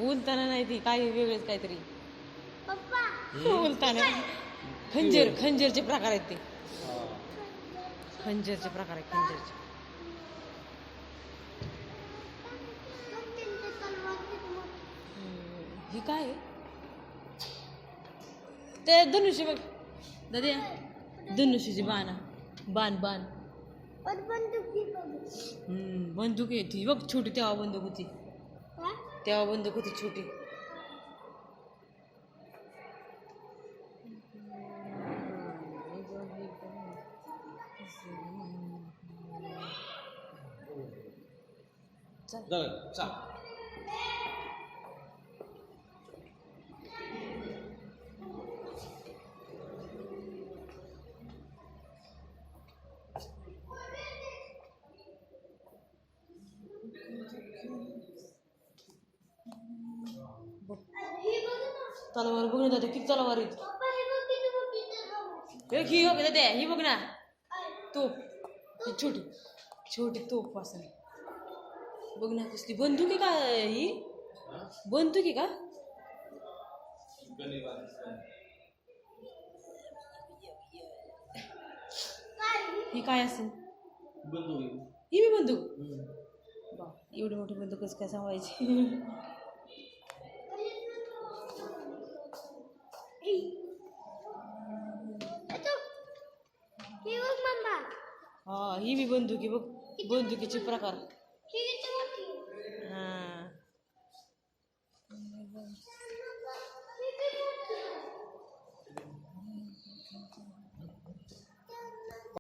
उलताना नाही ती काही वेगळंच काहीतरी पप्पा उलताना खंजरचे प्रकार आहेत ते खंजरचे प्रकार आहेत खंजरचे ही काय आहे? ते धनुष्य बघ दादा धनुष्याची बाण बंदूक आहे ती बघ छोटी तेव्हा बंदूक होती छोटी चल तलवार बघ ना दादा किती तलवार आहेत ही बघ दादा ही बघ ना तोप ही छोटी तोप असं बघ ना कसली बंदूक आहे का ही बंदूक आहे का ही काय असेल ही बी बंदूक बा एवढी मोठी बंदूक कसं काय सांगायची हा ही बी बंदूक आहे बघ बंदुकीचे प्रकार हा